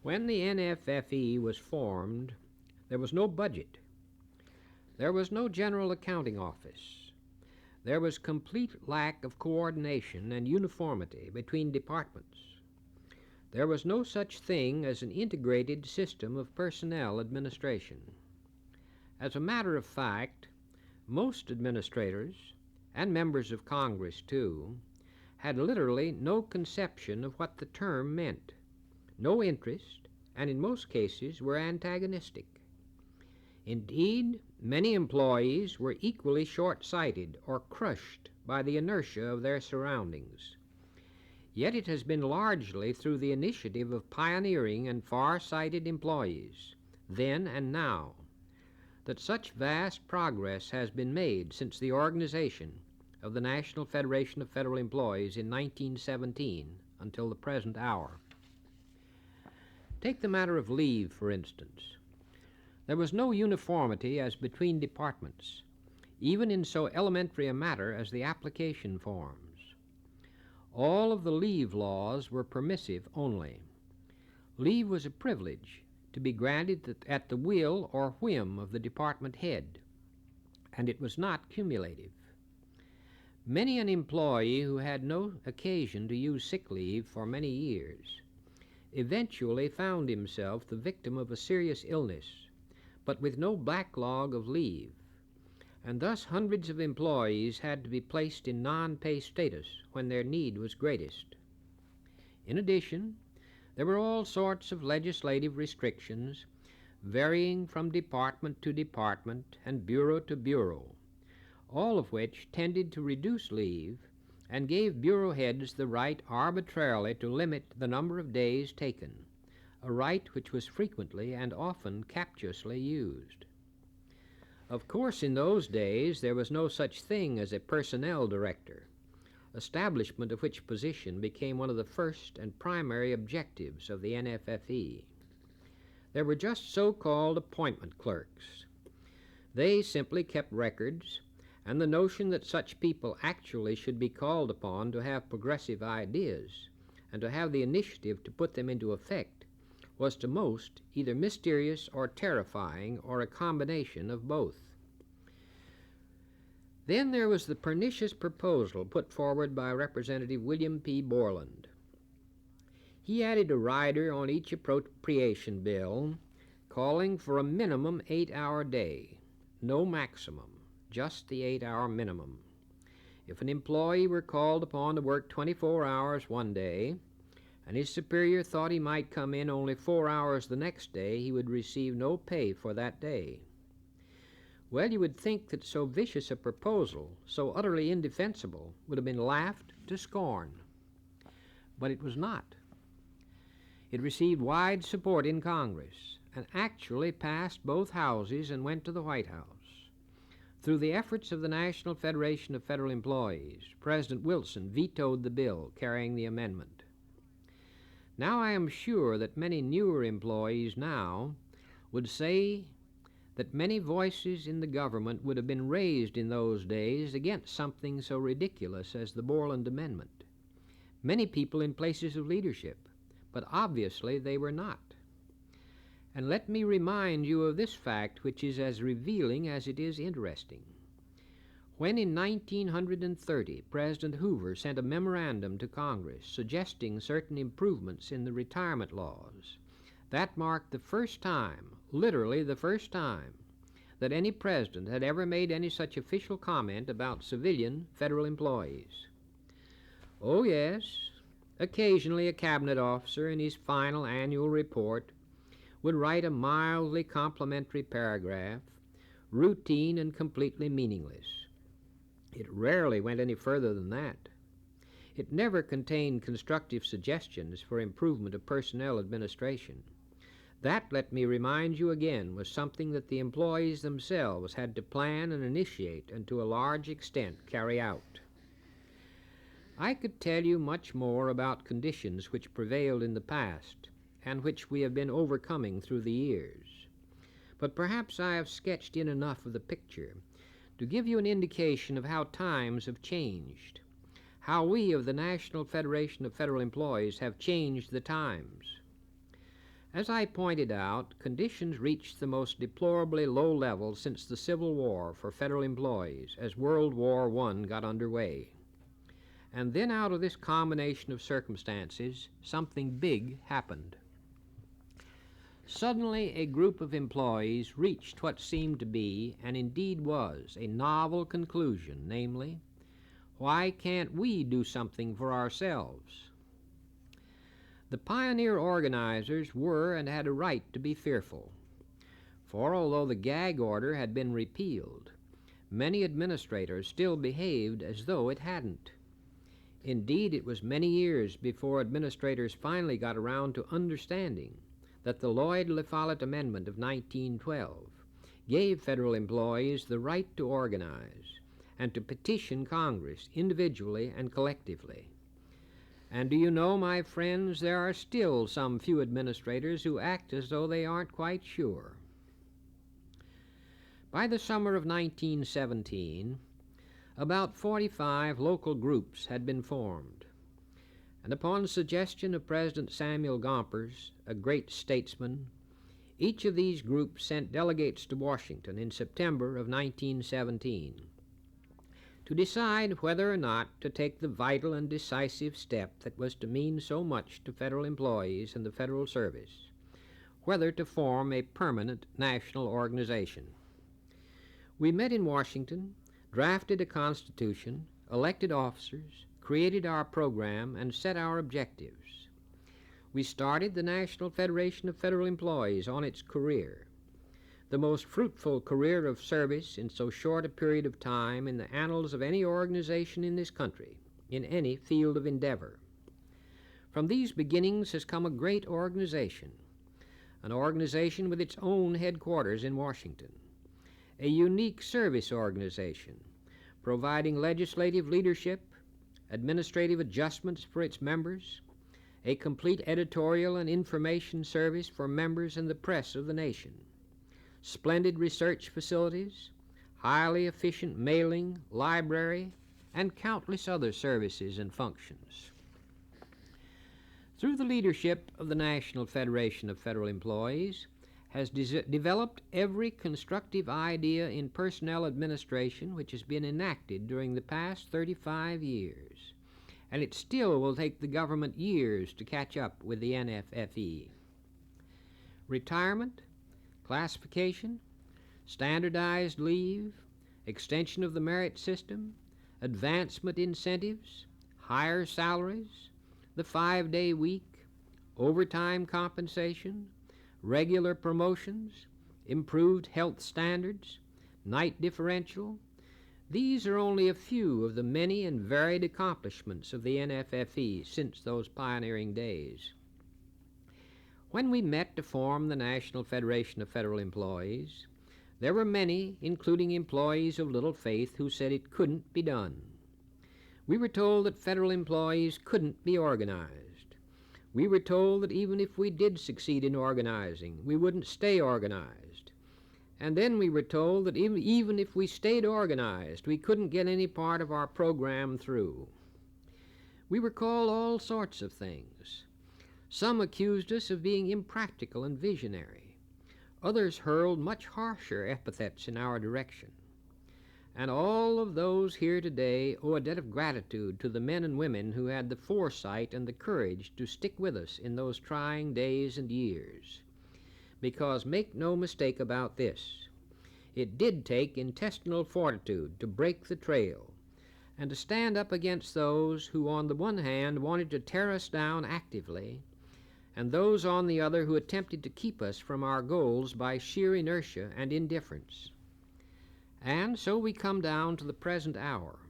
When the NFFE was formed, there was no budget. There was no general accounting office. There was complete lack of coordination and uniformity between departments. There was no such thing as an integrated system of personnel administration. As a matter of fact, most administrators, and members of Congress too, had literally no conception of what the term meant, no interest, and in most cases were antagonistic. Indeed, many employees were equally short-sighted or crushed by the inertia of their surroundings. Yet it has been largely through the initiative of pioneering and far-sighted employees, then and now, that such vast progress has been made since the organization of the National Federation of Federal Employees in 1917 until the present hour. Take the matter of leave, for instance. There was no uniformity as between departments, even in so elementary a matter as the application forms. All of the leave laws were permissive only. Leave was a privilege to be granted at the will or whim of the department head, and it was not cumulative. Many an employee who had no occasion to use sick leave for many years eventually found himself the victim of a serious illness, but with no backlog of leave, and thus hundreds of employees had to be placed in non-pay status when their need was greatest. In addition, there were all sorts of legislative restrictions, varying from department to department and bureau to bureau, all of which tended to reduce leave and gave bureau heads the right arbitrarily to limit the number of days taken, a right which was frequently and often captiously used. Of course, in those days there was no such thing as a personnel director, establishment of which position became one of the first and primary objectives of the NFFE. There were just so-called appointment clerks. They simply kept records, and the notion that such people actually should be called upon to have progressive ideas and to have the initiative to put them into effect was to most either mysterious or terrifying or a combination of both. Then there was the pernicious proposal put forward by Representative William P. Borland. He added a rider on each appropriation bill calling for a minimum 8-hour day, no maximum, just the 8-hour minimum. If an employee were called upon to work 24 hours one day, and his superior thought he might come in only 4 hours the next day, he would receive no pay for that day. Well, you would think that so vicious a proposal, so utterly indefensible, would have been laughed to scorn. But it was not. It received wide support in Congress and actually passed both houses and went to the White House. Through the efforts of the National Federation of Federal Employees, President Wilson vetoed the bill carrying the amendment. Now I am sure that many newer employees now would say that many voices in the government would have been raised in those days against something so ridiculous as the Borland Amendment. Many people in places of leadership, but obviously they were not. And let me remind you of this fact, which is as revealing as it is interesting. When in 1930 President Hoover sent a memorandum to Congress suggesting certain improvements in the retirement laws, that marked the first time, literally the first time, that any president had ever made any such official comment about civilian federal employees. Oh yes, occasionally a cabinet officer in his final annual report would write a mildly complimentary paragraph, routine and completely meaningless. It rarely went any further than that. It never contained constructive suggestions for improvement of personnel administration. That, let me remind you again, was something that the employees themselves had to plan and initiate and to a large extent carry out. I could tell you much more about conditions which prevailed in the past and which we have been overcoming through the years. But perhaps I have sketched in enough of the picture to give you an indication of how times have changed, how we of the National Federation of Federal Employees have changed the times. As I pointed out, conditions reached the most deplorably low level since the Civil War for federal employees as World War I got underway. And then out of this combination of circumstances, something big happened. Suddenly, a group of employees reached what seemed to be, and indeed was, a novel conclusion, namely, why can't we do something for ourselves? The pioneer organizers were and had a right to be fearful, for although the gag order had been repealed, many administrators still behaved as though it hadn't. Indeed, it was many years before administrators finally got around to understanding that the Lloyd-La Follette Amendment of 1912 gave federal employees the right to organize and to petition Congress individually and collectively. And do you know, my friends, there are still some few administrators who act as though they aren't quite sure. By the summer of 1917, about 45 local groups had been formed, and upon suggestion of President Samuel Gompers, a great statesman, each of these groups sent delegates to Washington in September of 1917 to decide whether or not to take the vital and decisive step that was to mean so much to federal employees in the federal service, whether to form a permanent national organization. We met in Washington, drafted a constitution, elected officers, created our program, and set our objectives. We started the National Federation of Federal Employees on its career, the most fruitful career of service in so short a period of time in the annals of any organization in this country, in any field of endeavor. From these beginnings has come a great organization, an organization with its own headquarters in Washington, a unique service organization, providing legislative leadership, administrative adjustments for its members, a complete editorial and information service for members and the press of the nation, splendid research facilities, highly efficient mailing, library, and countless other services and functions. Through the leadership of the National Federation of Federal Employees, has developed every constructive idea in personnel administration which has been enacted during the past 35 years, and it still will take the government years to catch up with the NFFE. Retirement, classification, standardized leave, extension of the merit system, advancement incentives, higher salaries, the 5-day week, overtime compensation, regular promotions, improved health standards, night differential. These are only a few of the many and varied accomplishments of the NFFE since those pioneering days. When we met to form the National Federation of Federal Employees, there were many, including employees of little faith, who said it couldn't be done. We were told that federal employees couldn't be organized. We were told that even if we did succeed in organizing, we wouldn't stay organized. And then we were told that even if we stayed organized, we couldn't get any part of our program through. We were called all sorts of things. Some accused us of being impractical and visionary. Others hurled much harsher epithets in our direction. And all of those here today owe a debt of gratitude to the men and women who had the foresight and the courage to stick with us in those trying days and years. Because make no mistake about this, it did take intestinal fortitude to break the trail and to stand up against those who on the one hand wanted to tear us down actively, and those on the other who attempted to keep us from our goals by sheer inertia and indifference. And so we come down to the present hour.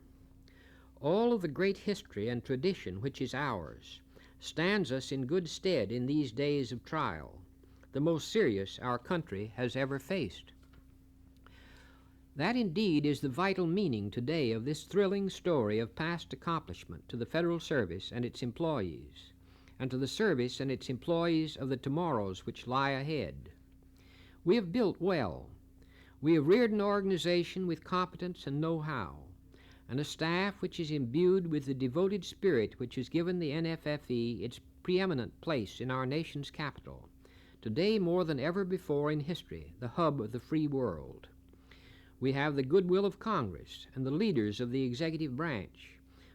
All of the great history and tradition which is ours stands us in good stead in these days of trial, the most serious our country has ever faced. That indeed is the vital meaning today of this thrilling story of past accomplishment to the federal service and its employees, and to the service and its employees of the tomorrows which lie ahead. We have built well. We have reared an organization with competence and know-how, and a staff which is imbued with the devoted spirit which has given the NFFE its preeminent place in our nation's capital, Today, more than ever before in history, the hub of the free world. We have the goodwill of Congress and the leaders of the executive branch,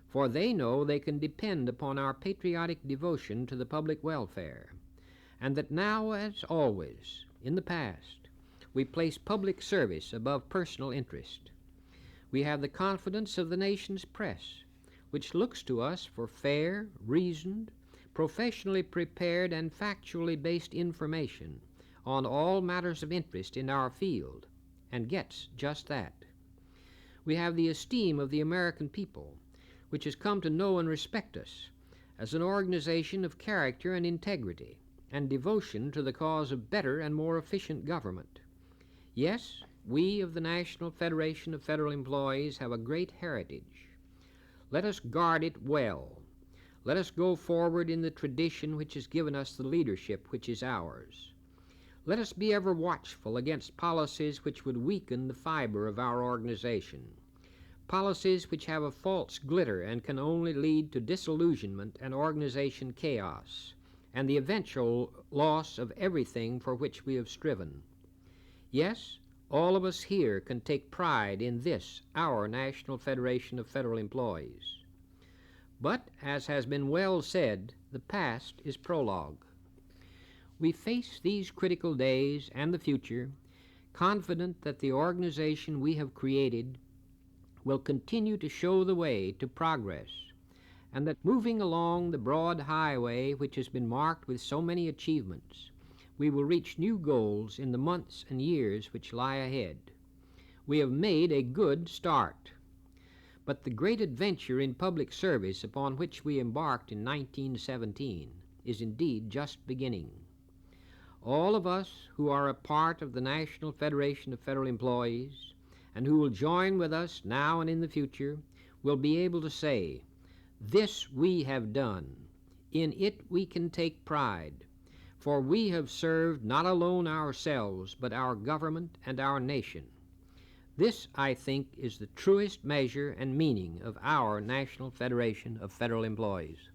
for they know they can depend upon our patriotic devotion to the public welfare, and that now, as always, in the past, we place public service above personal interest. We have the confidence of the nation's press, which looks to us for fair, reasoned, professionally prepared, and factually based information on all matters of interest in our field, and gets just that. We have the esteem of the American people, which has come to know and respect us as an organization of character and integrity and devotion to the cause of better and more efficient government. Yes, we of the National Federation of Federal Employees have a great heritage. Let us guard it well. Let us go forward in the tradition which has given us the leadership which is ours. Let us be ever watchful against policies which would weaken the fiber of our organization, policies which have a false glitter and can only lead to disillusionment and organization chaos, and the eventual loss of everything for which we have striven. Yes, all of us here can take pride in this, our National Federation of Federal Employees. But, as has been well said, the past is prologue. We face these critical days and the future confident that the organization we have created will continue to show the way to progress, and that moving along the broad highway which has been marked with so many achievements, we will reach new goals in the months and years which lie ahead. We have made a good start, but the great adventure in public service upon which we embarked in 1917 is indeed just beginning. All of us who are a part of the National Federation of Federal Employees and who will join with us now and in the future will be able to say, "This we have done. In it we can take pride, for we have served not alone ourselves, but our government and our nation." This, I think, is the truest measure and meaning of our National Federation of Federal Employees.